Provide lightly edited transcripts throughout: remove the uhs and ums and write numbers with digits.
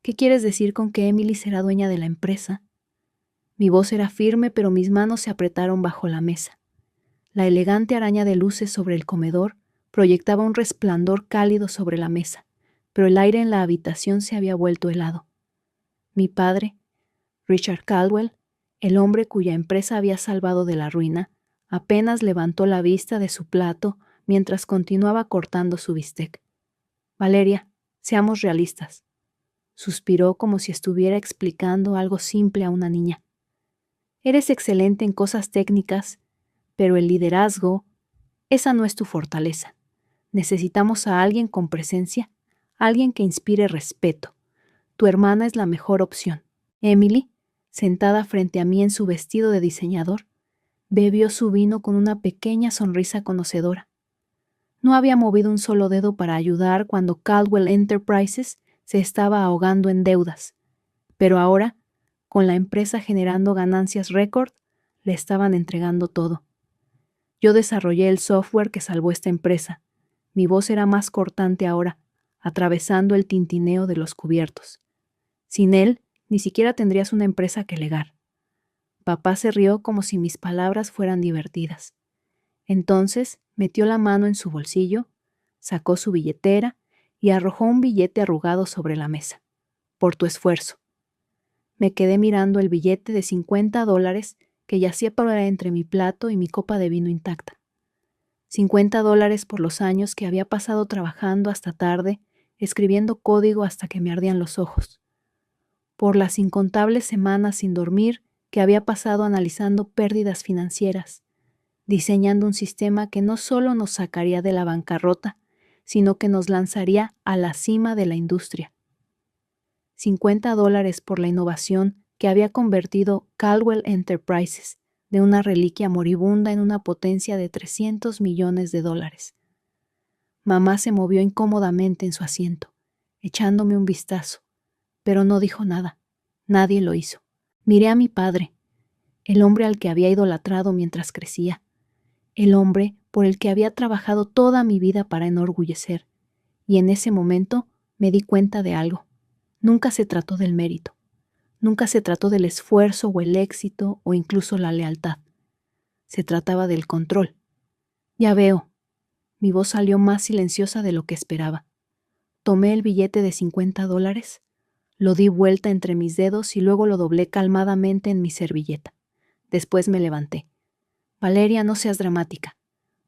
¿Qué quieres decir con que Emily será dueña de la empresa? Mi voz era firme, pero mis manos se apretaron bajo la mesa. La elegante araña de luces sobre el comedor proyectaba un resplandor cálido sobre la mesa, pero el aire en la habitación se había vuelto helado. Mi padre, Richard Caldwell, el hombre cuya empresa había salvado de la ruina, apenas levantó la vista de su plato mientras continuaba cortando su bistec. Valeria, seamos realistas. Suspiró como si estuviera explicando algo simple a una niña. Eres excelente en cosas técnicas, pero el liderazgo, esa no es tu fortaleza. Necesitamos a alguien con presencia, alguien que inspire respeto. Tu hermana es la mejor opción. Emily, sentada frente a mí en su vestido de diseñador, bebió su vino con una pequeña sonrisa conocedora. No había movido un solo dedo para ayudar cuando Caldwell Enterprises se estaba ahogando en deudas, pero ahora, con la empresa generando ganancias récord, le estaban entregando todo. Yo desarrollé el software que salvó esta empresa. Mi voz era más cortante ahora, atravesando el tintineo de los cubiertos. Sin él, ni siquiera tendrías una empresa que legar. Papá se rió como si mis palabras fueran divertidas. Entonces metió la mano en su bolsillo, sacó su billetera y arrojó un billete arrugado sobre la mesa. Por tu esfuerzo. Me quedé mirando el billete de $50 que yacía por entre mi plato y mi copa de vino intacta. $50 por los años que había pasado trabajando hasta tarde, escribiendo código hasta que me ardían los ojos. Por las incontables semanas sin dormir que había pasado analizando pérdidas financieras, diseñando un sistema que no solo nos sacaría de la bancarrota, sino que nos lanzaría a la cima de la industria. $50 por la innovación que había convertido Caldwell Enterprises de una reliquia moribunda en una potencia de $300 millones. Mamá se movió incómodamente en su asiento, echándome un vistazo, pero no dijo nada. Nadie lo hizo. Miré a mi padre, el hombre al que había idolatrado mientras crecía, el hombre por el que había trabajado toda mi vida para enorgullecer, y en ese momento me di cuenta de algo. Nunca se trató del mérito, nunca se trató del esfuerzo o el éxito o incluso la lealtad. Se trataba del control. Ya veo. Mi voz salió más silenciosa de lo que esperaba. Tomé el billete de $50, lo di vuelta entre mis dedos y luego lo doblé calmadamente en mi servilleta. Después me levanté. Valeria, no seas dramática.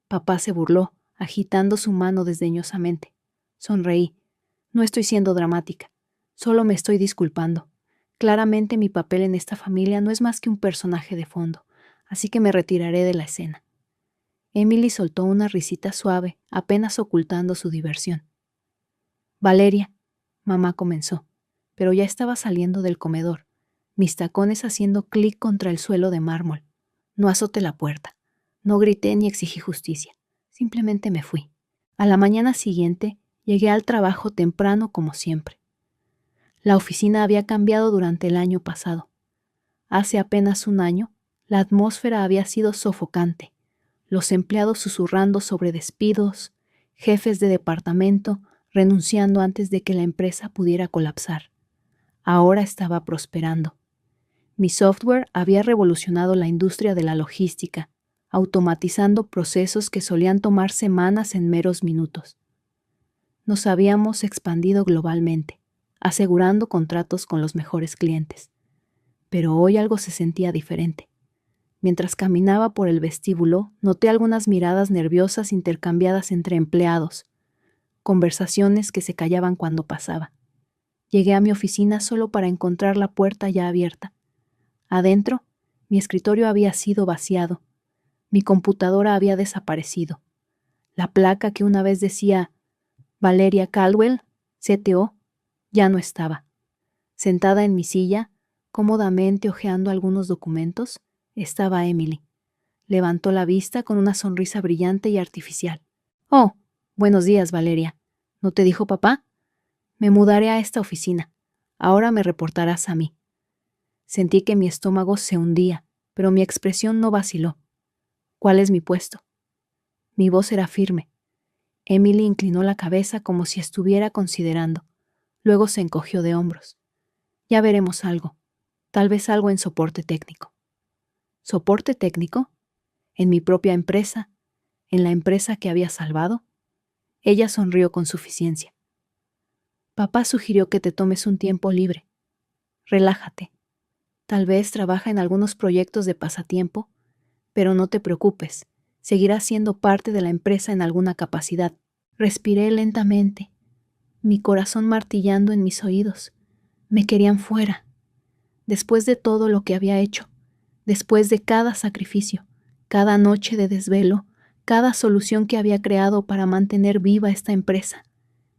Papá se burló, agitando su mano desdeñosamente. Sonreí. No estoy siendo dramática. Solo me estoy disculpando. Claramente mi papel en esta familia no es más que un personaje de fondo, así que me retiraré de la escena. Emily soltó una risita suave, apenas ocultando su diversión. Valeria, mamá comenzó, pero ya estaba saliendo del comedor, mis tacones haciendo clic contra el suelo de mármol. No azoté la puerta. No grité ni exigí justicia. Simplemente me fui. A la mañana siguiente, llegué al trabajo temprano como siempre. La oficina había cambiado durante el año pasado. Hace apenas un año, la atmósfera había sido sofocante. Los empleados susurrando sobre despidos, jefes de departamento renunciando antes de que la empresa pudiera colapsar. Ahora estaba prosperando. Mi software había revolucionado la industria de la logística, automatizando procesos que solían tomar semanas en meros minutos. Nos habíamos expandido globalmente, asegurando contratos con los mejores clientes. Pero hoy algo se sentía diferente. Mientras caminaba por el vestíbulo, noté algunas miradas nerviosas intercambiadas entre empleados, conversaciones que se callaban cuando pasaba. Llegué a mi oficina solo para encontrar la puerta ya abierta. Adentro, mi escritorio había sido vaciado. Mi computadora había desaparecido. La placa que una vez decía Valeria Caldwell, CTO, ya no estaba. Sentada en mi silla, cómodamente hojeando algunos documentos, estaba Emily. Levantó la vista con una sonrisa brillante y artificial. «Oh, buenos días, Valeria. ¿No te dijo papá? Me mudaré a esta oficina. Ahora me reportarás a mí». Sentí que mi estómago se hundía, pero mi expresión no vaciló. «¿Cuál es mi puesto?» Mi voz era firme. Emily inclinó la cabeza como si estuviera considerando. Luego se encogió de hombros. Ya veremos algo, tal vez algo en soporte técnico. ¿Soporte técnico? ¿En mi propia empresa? ¿En la empresa que había salvado? Ella sonrió con suficiencia. Papá sugirió que te tomes un tiempo libre. Relájate. Tal vez trabaja en algunos proyectos de pasatiempo, pero no te preocupes, seguirás siendo parte de la empresa en alguna capacidad. Respiré lentamente, mi corazón martillando en mis oídos. Me querían fuera. Después de todo lo que había hecho, después de cada sacrificio, cada noche de desvelo, cada solución que había creado para mantener viva esta empresa,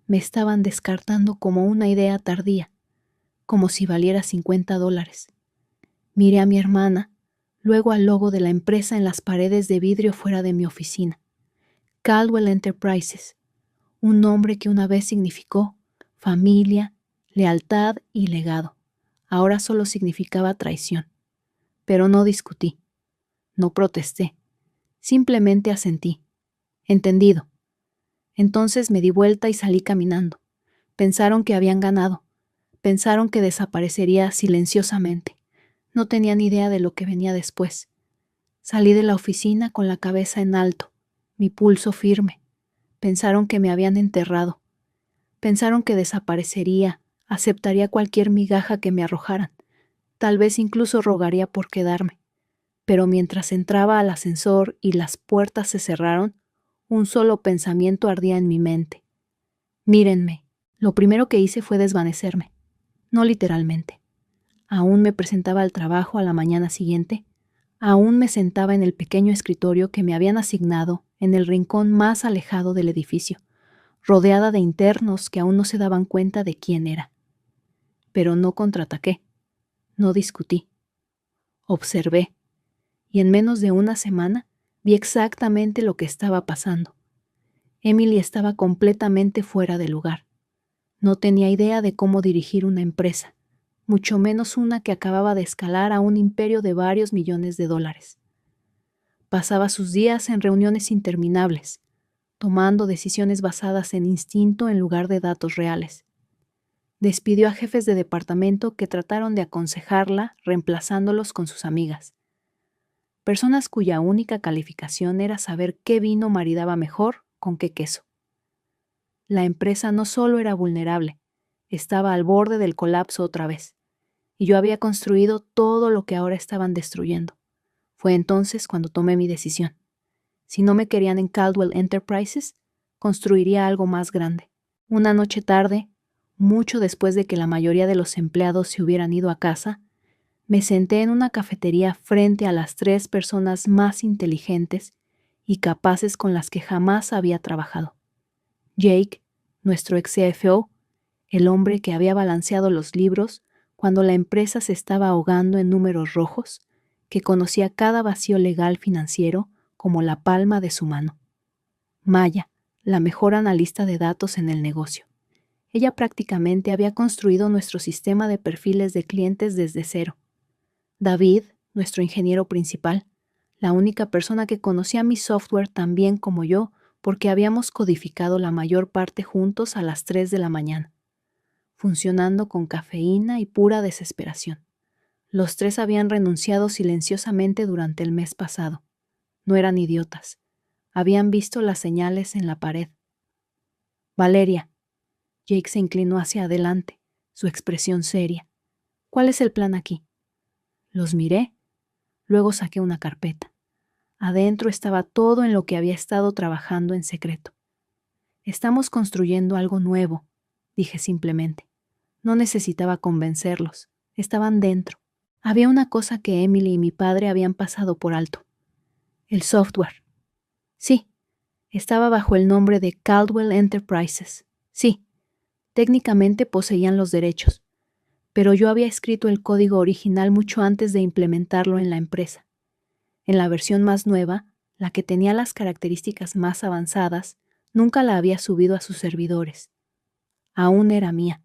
me estaban descartando como una idea tardía, como si valiera $50. Miré a mi hermana, luego al logo de la empresa en las paredes de vidrio fuera de mi oficina. Caldwell Enterprises, un nombre que una vez significó familia, lealtad y legado. Ahora solo significaba traición. Pero no discutí, no protesté, simplemente asentí. Entendido. Entonces me di vuelta y salí caminando. Pensaron que habían ganado. Pensaron que desaparecería silenciosamente. No tenían idea de lo que venía después. Salí de la oficina con la cabeza en alto, mi pulso firme. Pensaron que me habían enterrado. Pensaron que desaparecería, aceptaría cualquier migaja que me arrojaran. Tal vez incluso rogaría por quedarme. Pero mientras entraba al ascensor y las puertas se cerraron, un solo pensamiento ardía en mi mente. Mírenme. Lo primero que hice fue desvanecerme. No literalmente. Aún me presentaba al trabajo a la mañana siguiente. Aún me sentaba en el pequeño escritorio que me habían asignado en el rincón más alejado del edificio, rodeada de internos que aún no se daban cuenta de quién era. Pero no contraataqué. No discutí. Observé. Y en menos de una semana vi exactamente lo que estaba pasando. Emily estaba completamente fuera de lugar. No tenía idea de cómo dirigir una empresa, mucho menos una que acababa de escalar a un imperio de varios millones de dólares. Pasaba sus días en reuniones interminables, tomando decisiones basadas en instinto en lugar de datos reales. Despidió a jefes de departamento que trataron de aconsejarla reemplazándolos con sus amigas. Personas cuya única calificación era saber qué vino maridaba mejor con qué queso. La empresa no solo era vulnerable, estaba al borde del colapso otra vez, y yo había construido todo lo que ahora estaban destruyendo. Fue entonces cuando tomé mi decisión. Si no me querían en Caldwell Enterprises, construiría algo más grande. Una noche tarde, mucho después de que la mayoría de los empleados se hubieran ido a casa, me senté en una cafetería frente a las 3 personas más inteligentes y capaces con las que jamás había trabajado. Jake, nuestro ex CFO, el hombre que había balanceado los libros cuando la empresa se estaba ahogando en números rojos, que conocía cada vacío legal financiero como la palma de su mano. Maya, la mejor analista de datos en el negocio. Ella prácticamente había construido nuestro sistema de perfiles de clientes desde cero. David, nuestro ingeniero principal, la única persona que conocía mi software tan bien como yo, porque habíamos codificado la mayor parte juntos a las 3 de la mañana, funcionando con cafeína y pura desesperación. Los 3 habían renunciado silenciosamente durante el mes pasado. No eran idiotas. Habían visto las señales en la pared. Valeria. Jake se inclinó hacia adelante, su expresión seria. ¿Cuál es el plan aquí? Los miré. Luego saqué una carpeta. Adentro estaba todo en lo que había estado trabajando en secreto. Estamos construyendo algo nuevo, dije simplemente. No necesitaba convencerlos. Estaban dentro. Había una cosa que Emily y mi padre habían pasado por alto. El software. Sí, estaba bajo el nombre de Caldwell Enterprises. Sí, técnicamente poseían los derechos, pero yo había escrito el código original mucho antes de implementarlo en la empresa. En la versión más nueva, la que tenía las características más avanzadas, nunca la había subido a sus servidores. Aún era mía.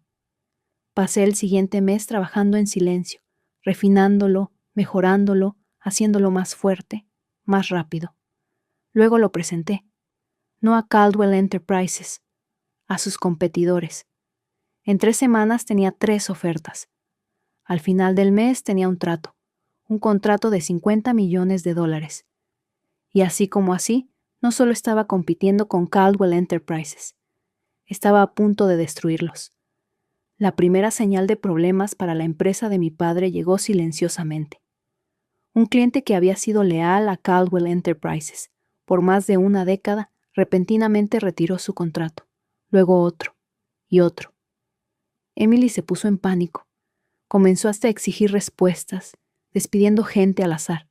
Pasé el siguiente mes trabajando en silencio, refinándolo, mejorándolo, haciéndolo más fuerte, más rápido. Luego lo presenté, no a Caldwell Enterprises, a sus competidores. En 3 semanas tenía 3 ofertas. Al final del mes tenía un contrato de $50 millones. Y así como así, no solo estaba compitiendo con Caldwell Enterprises, estaba a punto de destruirlos. La primera señal de problemas para la empresa de mi padre llegó silenciosamente. Un cliente que había sido leal a Caldwell Enterprises por más de una década repentinamente retiró su contrato, luego otro y otro. Emily se puso en pánico. Comenzó hasta a exigir respuestas, despidiendo gente al azar,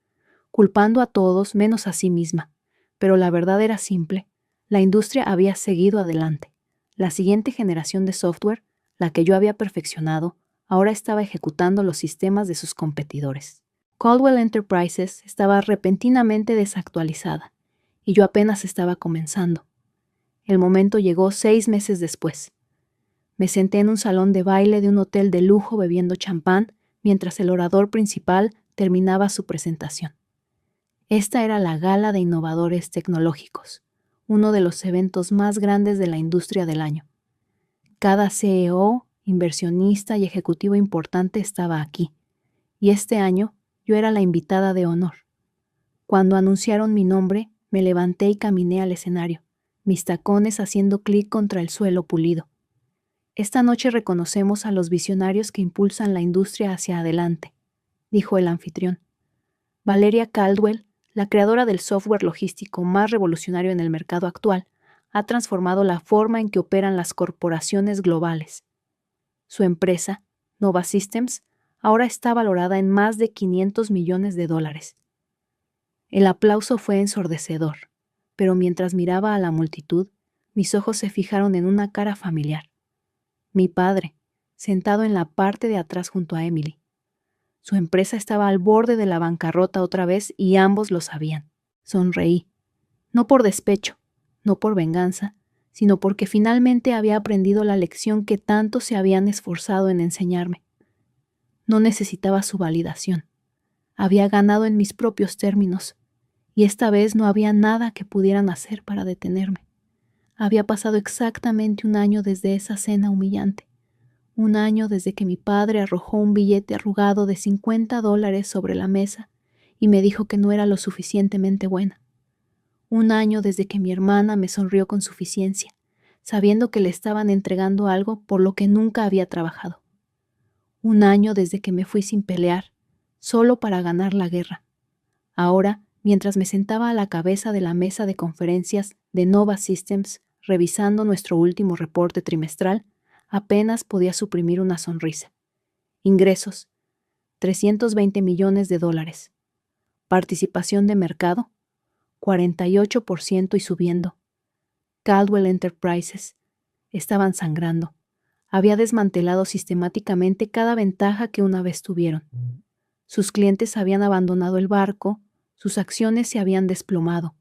culpando a todos menos a sí misma. Pero la verdad era simple. La industria había seguido adelante. La siguiente generación de software, la que yo había perfeccionado, ahora estaba ejecutando los sistemas de sus competidores. Caldwell Enterprises estaba repentinamente desactualizada, y yo apenas estaba comenzando. El momento llegó 6 meses después. Me senté en un salón de baile de un hotel de lujo bebiendo champán mientras el orador principal terminaba su presentación. Esta era la Gala de Innovadores Tecnológicos, uno de los eventos más grandes de la industria del año. Cada CEO, inversionista y ejecutivo importante estaba aquí, y este año yo era la invitada de honor. Cuando anunciaron mi nombre, me levanté y caminé al escenario, mis tacones haciendo clic contra el suelo pulido. Esta noche reconocemos a los visionarios que impulsan la industria hacia adelante, dijo el anfitrión. Valeria Caldwell, la creadora del software logístico más revolucionario en el mercado actual, ha transformado la forma en que operan las corporaciones globales. Su empresa, Nova Systems, ahora está valorada en más de $500 millones. El aplauso fue ensordecedor, pero mientras miraba a la multitud, mis ojos se fijaron en una cara familiar. Mi padre, sentado en la parte de atrás junto a Emily. Su empresa estaba al borde de la bancarrota otra vez y ambos lo sabían. Sonreí, no por despecho, no por venganza, sino porque finalmente había aprendido la lección que tanto se habían esforzado en enseñarme. No necesitaba su validación. Había ganado en mis propios términos, y esta vez no había nada que pudieran hacer para detenerme. Había pasado exactamente un año desde esa cena humillante. Un año desde que mi padre arrojó un billete arrugado de $50 sobre la mesa y me dijo que no era lo suficientemente buena. Un año desde que mi hermana me sonrió con suficiencia, sabiendo que le estaban entregando algo por lo que nunca había trabajado. Un año desde que me fui sin pelear, solo para ganar la guerra. Ahora, mientras me sentaba a la cabeza de la mesa de conferencias de Nova Systems, revisando nuestro último reporte trimestral, apenas podía suprimir una sonrisa. Ingresos, $320 millones. Participación de mercado, 48% y subiendo. Caldwell Enterprises estaban sangrando. Había desmantelado sistemáticamente cada ventaja que una vez tuvieron. Sus clientes habían abandonado el barco, sus acciones se habían desplomado,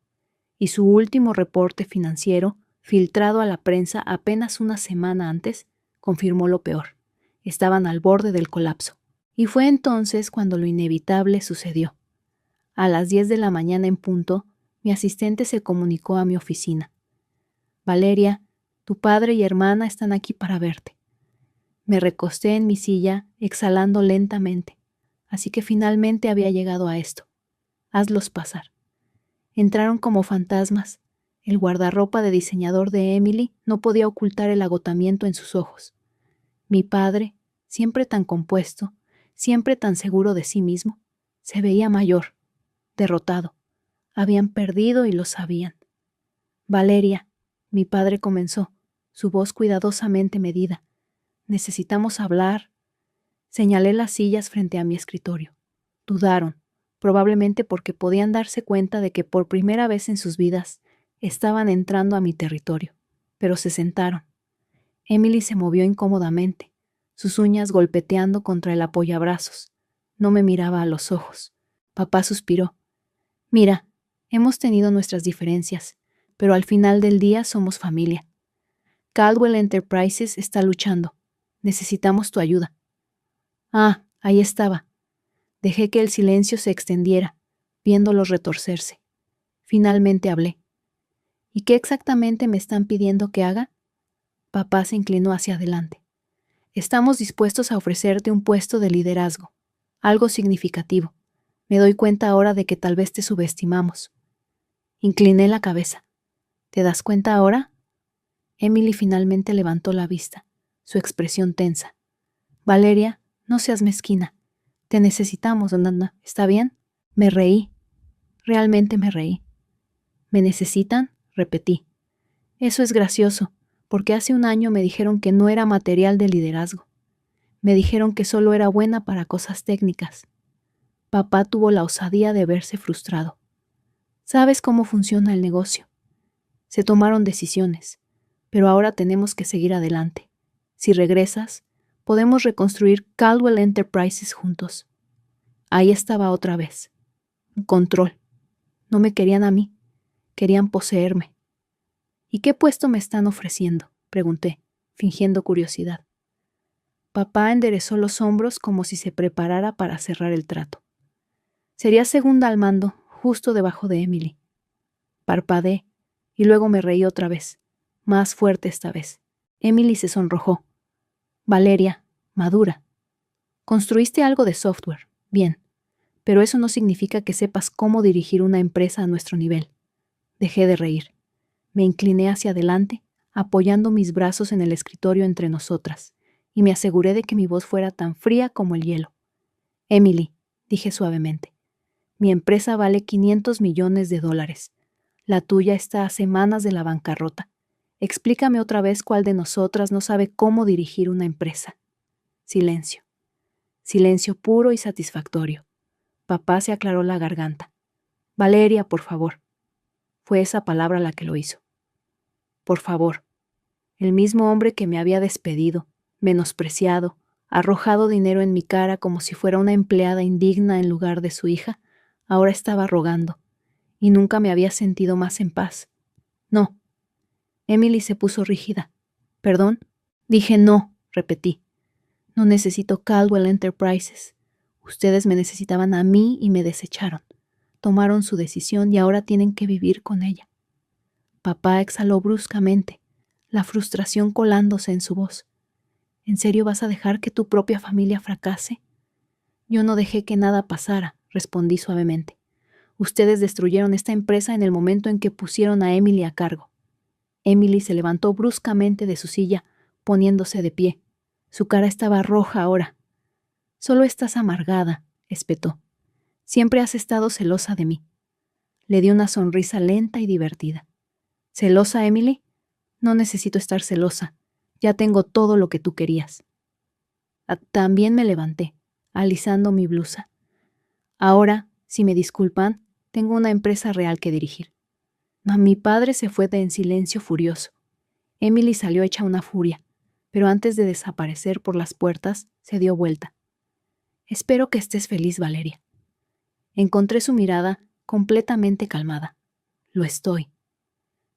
y su último reporte financiero, filtrado a la prensa apenas una semana antes, confirmó lo peor. Estaban al borde del colapso. Y fue entonces cuando lo inevitable sucedió. A las 10 de la mañana en punto, mi asistente se comunicó a mi oficina. Valeria, tu padre y hermana están aquí para verte. Me recosté en mi silla, exhalando lentamente, así que finalmente había llegado a esto. Hazlos pasar. Entraron como fantasmas. El guardarropa de diseñador de Emily no podía ocultar el agotamiento en sus ojos. Mi padre, siempre tan compuesto, siempre tan seguro de sí mismo, se veía mayor, derrotado. Habían perdido y lo sabían. Valeria, mi padre comenzó, su voz cuidadosamente medida. Necesitamos hablar. Señalé las sillas frente a mi escritorio. Dudaron, probablemente porque podían darse cuenta de que por primera vez en sus vidas estaban entrando a mi territorio, pero se sentaron. Emily se movió incómodamente, sus uñas golpeteando contra el apoyabrazos. No me miraba a los ojos. Papá suspiró. Mira, hemos tenido nuestras diferencias, pero al final del día somos familia. Caldwell Enterprises está luchando. Necesitamos tu ayuda. Ah, ahí estaba. Dejé que el silencio se extendiera, viéndolos retorcerse. Finalmente hablé. ¿Y qué exactamente me están pidiendo que haga? Papá se inclinó hacia adelante. Estamos dispuestos a ofrecerte un puesto de liderazgo, algo significativo. Me doy cuenta ahora de que tal vez te subestimamos. Incliné la cabeza. ¿Te das cuenta ahora? Emily finalmente levantó la vista, su expresión tensa. Valeria, no seas mezquina. Te necesitamos, Nana. ¿Está bien? Me reí. Realmente me reí. ¿Me necesitan? Repetí. Eso es gracioso, porque hace un año me dijeron que no era material de liderazgo. Me dijeron que solo era buena para cosas técnicas. Papá tuvo la osadía de verse frustrado. ¿Sabes cómo funciona el negocio? Se tomaron decisiones, pero ahora tenemos que seguir adelante. Si regresas, podemos reconstruir Caldwell Enterprises juntos. Ahí estaba otra vez. Control. No me querían a mí, querían poseerme. ¿Y qué puesto me están ofreciendo?, pregunté, fingiendo curiosidad. Papá enderezó los hombros como si se preparara para cerrar el trato. Sería segunda al mando, justo debajo de Emily. Parpadeé, y luego me reí otra vez, más fuerte esta vez. Emily se sonrojó. Valeria, madura. Construiste algo de software, bien, pero eso no significa que sepas cómo dirigir una empresa a nuestro nivel. Dejé de reír. Me incliné hacia adelante, apoyando mis brazos en el escritorio entre nosotras, y me aseguré de que mi voz fuera tan fría como el hielo. Emily, dije suavemente, mi empresa vale $500 millones. La tuya está a semanas de la bancarrota. Explícame otra vez cuál de nosotras no sabe cómo dirigir una empresa. Silencio. Silencio puro y satisfactorio. Papá se aclaró la garganta. Valeria, por favor. Fue esa palabra la que lo hizo. Por favor. El mismo hombre que me había despedido, menospreciado, arrojado dinero en mi cara como si fuera una empleada indigna en lugar de su hija, ahora estaba rogando, y nunca me había sentido más en paz. No. Emily se puso rígida. ¿Perdón? Dije no, repetí. No necesito Caldwell Enterprises. Ustedes me necesitaban a mí y me desecharon. Tomaron su decisión y ahora tienen que vivir con ella. Papá exhaló bruscamente, la frustración colándose en su voz. ¿En serio vas a dejar que tu propia familia fracase? Yo no dejé que nada pasara, respondí suavemente. Ustedes destruyeron esta empresa en el momento en que pusieron a Emily a cargo. Emily se levantó bruscamente de su silla, poniéndose de pie. Su cara estaba roja ahora. Solo estás amargada, espetó. Siempre has estado celosa de mí. Le di una sonrisa lenta y divertida. ¿Celosa, Emily? No necesito estar celosa. Ya tengo todo lo que tú querías. También me levanté, alisando mi blusa. Ahora, si me disculpan, tengo una empresa real que dirigir. Mi padre se fue en silencio furioso. Emily salió hecha una furia, pero antes de desaparecer por las puertas, se dio vuelta. Espero que estés feliz, Valeria. Encontré su mirada completamente calmada. Lo estoy.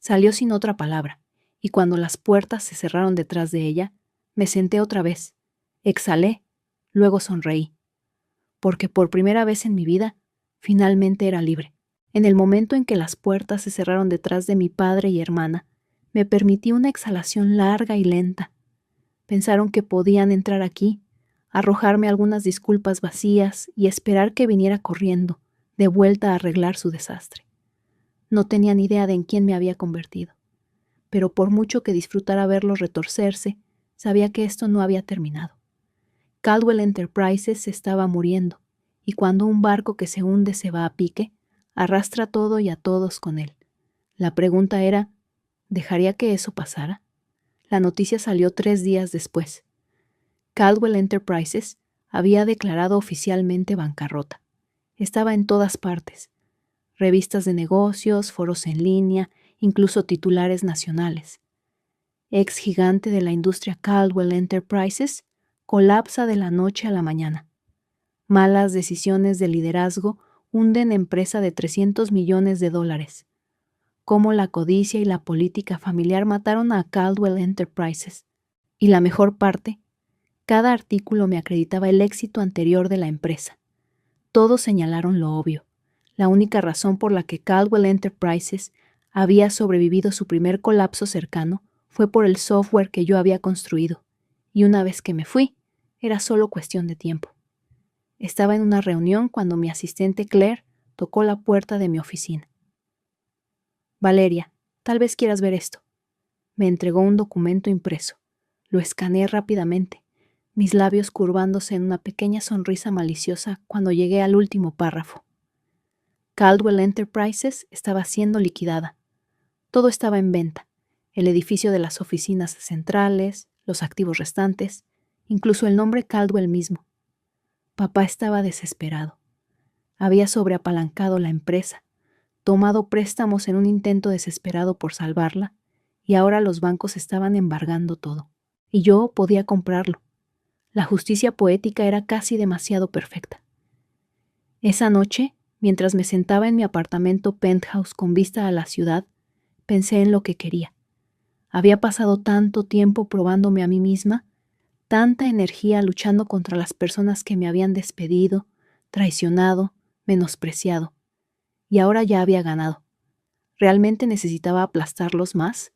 Salió sin otra palabra, y cuando las puertas se cerraron detrás de ella, me senté otra vez, exhalé, luego sonreí, porque por primera vez en mi vida, finalmente era libre. En el momento en que las puertas se cerraron detrás de mi padre y hermana, me permití una exhalación larga y lenta. Pensaron que podían entrar aquí, arrojarme algunas disculpas vacías y esperar que viniera corriendo, de vuelta a arreglar su desastre. No tenían idea de en quién me había convertido, pero por mucho que disfrutara verlos retorcerse, sabía que esto no había terminado. Caldwell Enterprises se estaba muriendo, y cuando un barco que se hunde se va a pique, arrastra todo y a todos con él. La pregunta era, ¿dejaría que eso pasara? La noticia salió 3 días después. Caldwell Enterprises había declarado oficialmente bancarrota. Estaba en todas partes. Revistas de negocios, foros en línea, incluso titulares nacionales. Ex gigante de la industria Caldwell Enterprises colapsa de la noche a la mañana. Malas decisiones de liderazgo hunden empresa de $300 millones. Cómo la codicia y la política familiar mataron a Caldwell Enterprises. Y la mejor parte, cada artículo me acreditaba el éxito anterior de la empresa. Todos señalaron lo obvio. La única razón por la que Caldwell Enterprises había sobrevivido su primer colapso cercano fue por el software que yo había construido, y una vez que me fui, era solo cuestión de tiempo. Estaba en una reunión cuando mi asistente Claire tocó la puerta de mi oficina. Valeria, tal vez quieras ver esto. Me entregó un documento impreso. Lo escaneé rápidamente, mis labios curvándose en una pequeña sonrisa maliciosa cuando llegué al último párrafo. Caldwell Enterprises estaba siendo liquidada. Todo estaba en venta. El edificio de las oficinas centrales, los activos restantes, incluso el nombre Caldwell mismo. Papá estaba desesperado. Había sobreapalancado la empresa, tomado préstamos en un intento desesperado por salvarla, y ahora los bancos estaban embargando todo. Y yo podía comprarlo. La justicia poética era casi demasiado perfecta. Esa noche, mientras me sentaba en mi apartamento penthouse con vista a la ciudad, pensé en lo que quería. Había pasado tanto tiempo probándome a mí misma, tanta energía luchando contra las personas que me habían despedido, traicionado, menospreciado. Y ahora ya había ganado. ¿Realmente necesitaba aplastarlos más?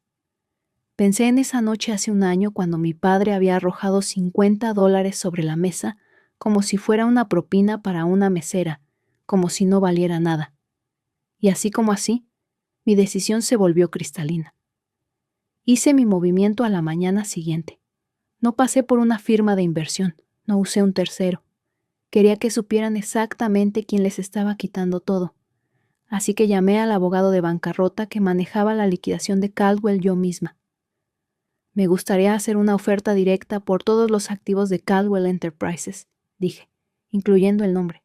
Pensé en esa noche hace un año cuando mi padre había arrojado $50 sobre la mesa como si fuera una propina para una mesera, como si no valiera nada. Y así como así, mi decisión se volvió cristalina. Hice mi movimiento a la mañana siguiente. No pasé por una firma de inversión, no usé un tercero. Quería que supieran exactamente quién les estaba quitando todo. Así que llamé al abogado de bancarrota que manejaba la liquidación de Caldwell yo misma. Me gustaría hacer una oferta directa por todos los activos de Caldwell Enterprises, dije, incluyendo el nombre.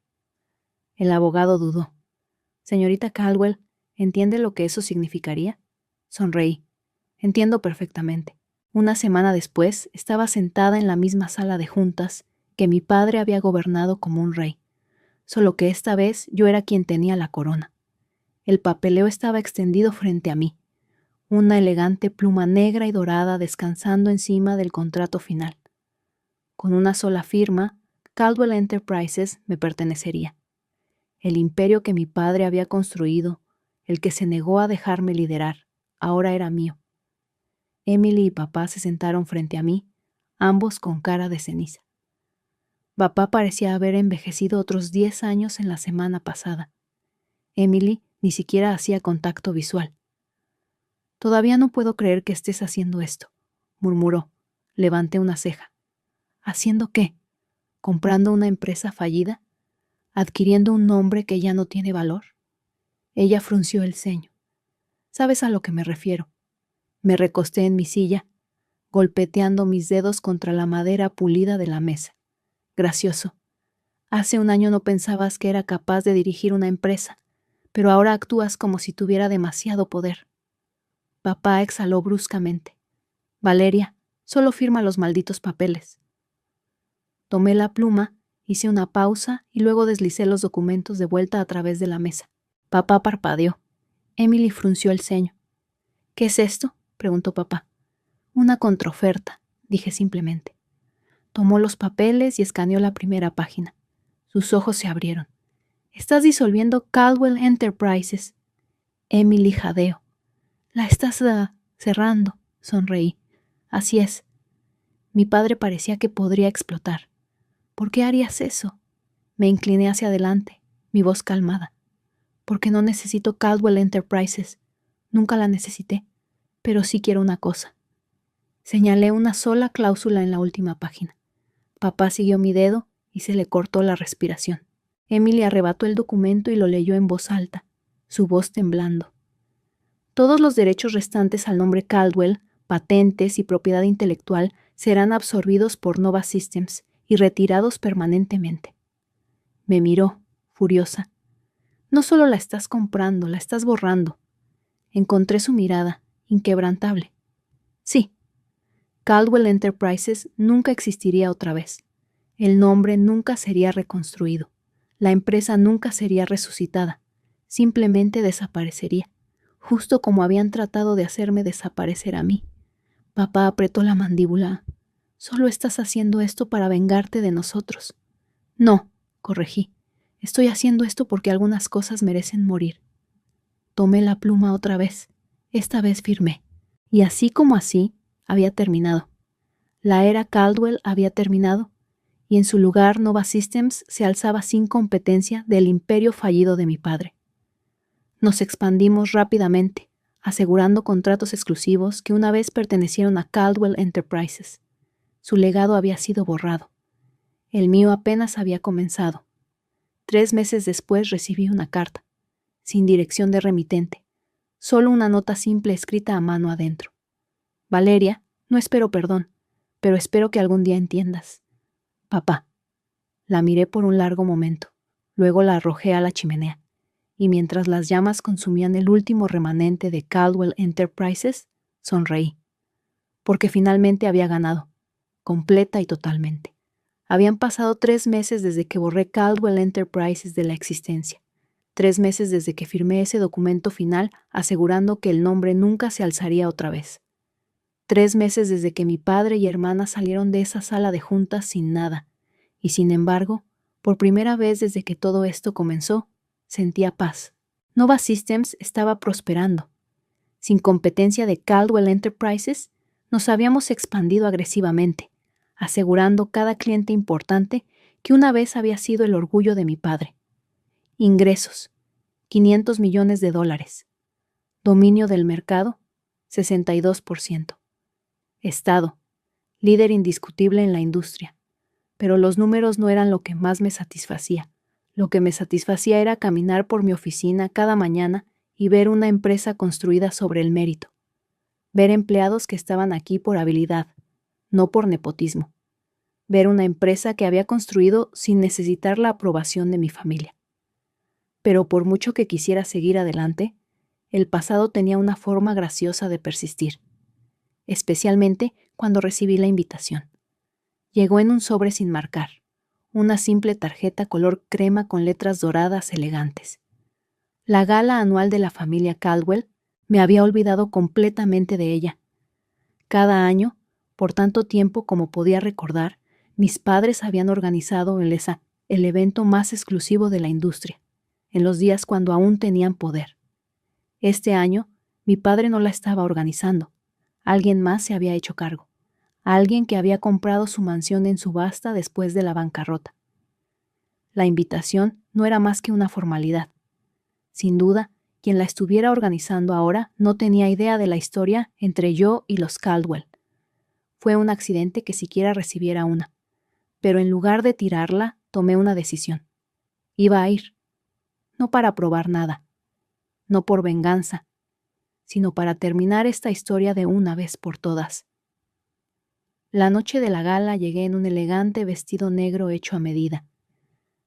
El abogado dudó. Señorita Caldwell, ¿entiende lo que eso significaría? Sonreí. Entiendo perfectamente. Una semana después, estaba sentada en la misma sala de juntas que mi padre había gobernado como un rey, solo que esta vez yo era quien tenía la corona. El papeleo estaba extendido frente a mí, una elegante pluma negra y dorada descansando encima del contrato final. Con una sola firma, Caldwell Enterprises me pertenecería. El imperio que mi padre había construido, el que se negó a dejarme liderar, ahora era mío. Emily y papá se sentaron frente a mí, ambos con cara de ceniza. Papá parecía haber envejecido otros 10 años en la semana pasada. Emily ni siquiera hacía contacto visual. «Todavía no puedo creer que estés haciendo esto», murmuró. Levanté una ceja. ¿Haciendo qué? ¿Comprando una empresa fallida? ¿Adquiriendo un nombre que ya no tiene valor? Ella frunció el ceño. ¿Sabes a lo que me refiero? Me recosté en mi silla, golpeteando mis dedos contra la madera pulida de la mesa. Gracioso. Hace un año no pensabas que era capaz de dirigir una empresa, pero ahora actúas como si tuviera demasiado poder. Papá exhaló bruscamente. Valeria, solo firma los malditos papeles. Tomé la pluma, hice una pausa y luego deslicé los documentos de vuelta a través de la mesa. Papá parpadeó. Emily frunció el ceño. ¿Qué es esto?, preguntó papá. Una contraoferta, dije simplemente. Tomó los papeles y escaneó la primera página. Sus ojos se abrieron. «Estás disolviendo Caldwell Enterprises». Emily jadeó. «La estás cerrando», sonreí. «Así es». Mi padre parecía que podría explotar. «¿Por qué harías eso?». Me incliné hacia adelante, mi voz calmada. «Porque no necesito Caldwell Enterprises. Nunca la necesité. Pero sí quiero una cosa». Señalé una sola cláusula en la última página. Papá siguió mi dedo y se le cortó la respiración. Emily arrebató el documento y lo leyó en voz alta, su voz temblando. Todos los derechos restantes al nombre Caldwell, patentes y propiedad intelectual serán absorbidos por Nova Systems y retirados permanentemente. Me miró, furiosa. «No solo la estás comprando, la estás borrando». Encontré su mirada, inquebrantable. «Sí. Caldwell Enterprises nunca existiría otra vez. El nombre nunca sería reconstruido. La empresa nunca sería resucitada. Simplemente desaparecería, justo como habían tratado de hacerme desaparecer a mí». Papá apretó la mandíbula. «Solo estás haciendo esto para vengarte de nosotros». «No», corregí. «Estoy haciendo esto porque algunas cosas merecen morir». Tomé la pluma otra vez. Esta vez firmé. Y así como así, había terminado. La era Caldwell había terminado, y en su lugar Nova Systems se alzaba sin competencia del imperio fallido de mi padre. Nos expandimos rápidamente, asegurando contratos exclusivos que una vez pertenecieron a Caldwell Enterprises. Su legado había sido borrado. El mío apenas había comenzado. 3 meses después recibí una carta, sin dirección de remitente, solo una nota simple escrita a mano adentro. Valeria, no espero perdón, pero espero que algún día entiendas. Papá. La miré por un largo momento, luego la arrojé a la chimenea, y mientras las llamas consumían el último remanente de Caldwell Enterprises, sonreí, porque finalmente había ganado, completa y totalmente. Habían pasado 3 meses desde que borré Caldwell Enterprises de la existencia, 3 meses desde que firmé ese documento final asegurando que el nombre nunca se alzaría otra vez. 3 meses desde que mi padre y hermana salieron de esa sala de juntas sin nada, y sin embargo, por primera vez desde que todo esto comenzó, sentía paz. Nova Systems estaba prosperando. Sin competencia de Caldwell Enterprises, nos habíamos expandido agresivamente, asegurando cada cliente importante que una vez había sido el orgullo de mi padre. Ingresos, $500 millones. Dominio del mercado, 62%. Estado, líder indiscutible en la industria. Pero los números no eran lo que más me satisfacía. Lo que me satisfacía era caminar por mi oficina cada mañana y ver una empresa construida sobre el mérito. Ver empleados que estaban aquí por habilidad, no por nepotismo. Ver una empresa que había construido sin necesitar la aprobación de mi familia. Pero por mucho que quisiera seguir adelante, el pasado tenía una forma graciosa de persistir, especialmente cuando recibí la invitación. Llegó en un sobre sin marcar, una simple tarjeta color crema con letras doradas elegantes. La gala anual de la familia Caldwell, me había olvidado completamente de ella. Cada año, por tanto tiempo como podía recordar, mis padres habían organizado el evento más exclusivo de la industria, en los días cuando aún tenían poder. Este año, mi padre no la estaba organizando. Alguien más se había hecho cargo. Alguien que había comprado su mansión en subasta después de la bancarrota. La invitación no era más que una formalidad. Sin duda, quien la estuviera organizando ahora no tenía idea de la historia entre yo y los Caldwell. Fue un accidente que siquiera recibiera una. Pero en lugar de tirarla, tomé una decisión. Iba a ir. No para probar nada. No por venganza, sino para terminar esta historia de una vez por todas. La noche de la gala llegué en un elegante vestido negro hecho a medida,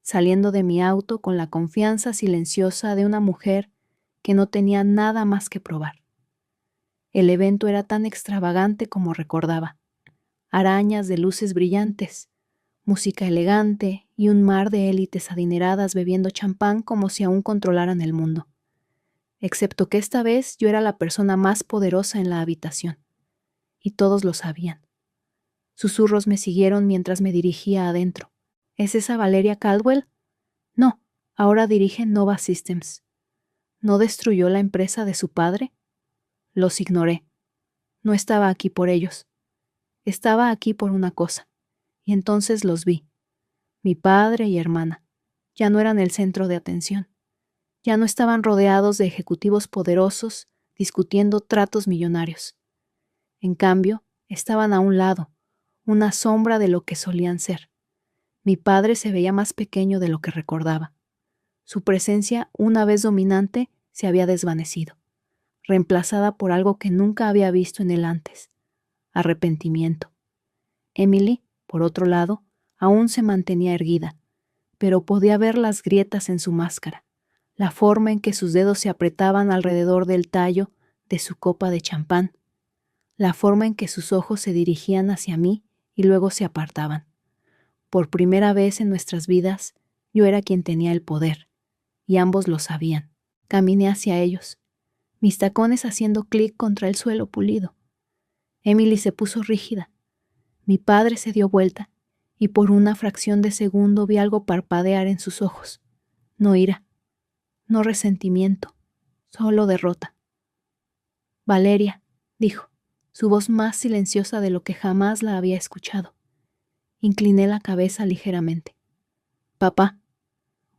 saliendo de mi auto con la confianza silenciosa de una mujer que no tenía nada más que probar. El evento era tan extravagante como recordaba. Arañas de luces brillantes, música elegante y un mar de élites adineradas bebiendo champán como si aún controlaran el mundo. Excepto que esta vez yo era la persona más poderosa en la habitación. Y todos lo sabían. Susurros me siguieron mientras me dirigía adentro. ¿Es esa Valeria Caldwell? No, ahora dirige Nova Systems. ¿No destruyó la empresa de su padre? Los ignoré. No estaba aquí por ellos. Estaba aquí por una cosa. Y entonces los vi. Mi padre y hermana. Ya no eran el centro de atención. Ya no estaban rodeados de ejecutivos poderosos discutiendo tratos millonarios. En cambio, estaban a un lado, una sombra de lo que solían ser. Mi padre se veía más pequeño de lo que recordaba. Su presencia, una vez dominante, se había desvanecido, reemplazada por algo que nunca había visto en él antes: arrepentimiento. Emily, por otro lado, aún se mantenía erguida, pero podía ver las grietas en su máscara, la forma en que sus dedos se apretaban alrededor del tallo de su copa de champán, la forma en que sus ojos se dirigían hacia mí y luego se apartaban. Por primera vez en nuestras vidas, yo era quien tenía el poder, y ambos lo sabían. Caminé hacia ellos, mis tacones haciendo clic contra el suelo pulido. Emily se puso rígida. Mi padre se dio vuelta, y por una fracción de segundo vi algo parpadear en sus ojos. No ira, no resentimiento, solo derrota. Valeria, dijo, su voz más silenciosa de lo que jamás la había escuchado. Incliné la cabeza ligeramente. «Papá».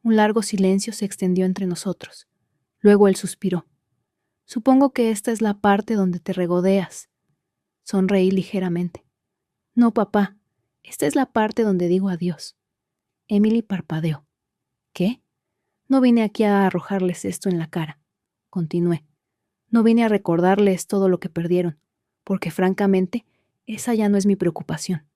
Un largo silencio se extendió entre nosotros. Luego él suspiró. «Supongo que esta es la parte donde te regodeas». Sonreí ligeramente. «No, papá, esta es la parte donde digo adiós». Emily parpadeó. «¿Qué?» «No vine aquí a arrojarles esto en la cara», continué. «No vine a recordarles todo lo que perdieron, porque francamente, esa ya no es mi preocupación».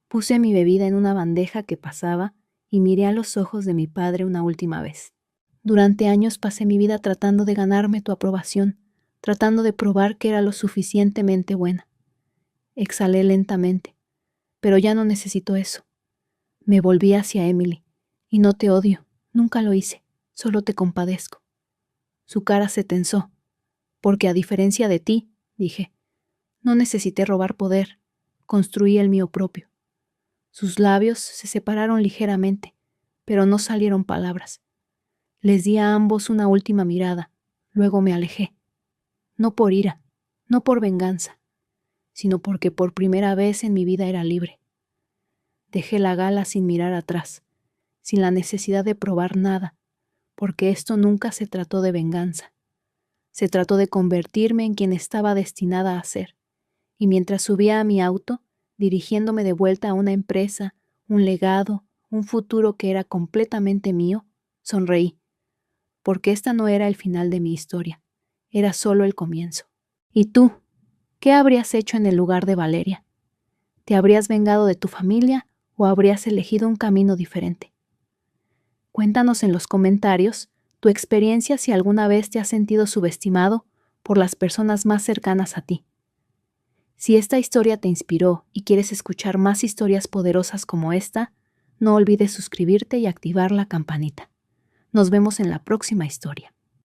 Puse mi bebida en una bandeja que pasaba y miré a los ojos de mi padre una última vez. «Durante años pasé mi vida tratando de ganarme tu aprobación, tratando de probar que era lo suficientemente buena». Exhalé lentamente, pero ya no necesito eso. Me volví hacia Emily. «Y no te odio, nunca lo hice, solo te compadezco». Su cara se tensó. «Porque a diferencia de ti», dije, «no necesité robar poder, construí el mío propio». Sus labios se separaron ligeramente, pero no salieron palabras. Les di a ambos una última mirada, luego me alejé. No por ira, no por venganza, sino porque por primera vez en mi vida era libre. Dejé la gala sin mirar atrás, sin la necesidad de probar nada, porque esto nunca se trató de venganza. Se trató de convertirme en quien estaba destinada a ser, y mientras subía a mi auto, dirigiéndome de vuelta a una empresa, un legado, un futuro que era completamente mío, sonreí, porque esta no era el final de mi historia, era solo el comienzo. ¿Y tú? ¿Qué habrías hecho en el lugar de Valeria? ¿Te habrías vengado de tu familia o habrías elegido un camino diferente? Cuéntanos en los comentarios tu experiencia si alguna vez te has sentido subestimado por las personas más cercanas a ti. Si esta historia te inspiró y quieres escuchar más historias poderosas como esta, no olvides suscribirte y activar la campanita. Nos vemos en la próxima historia.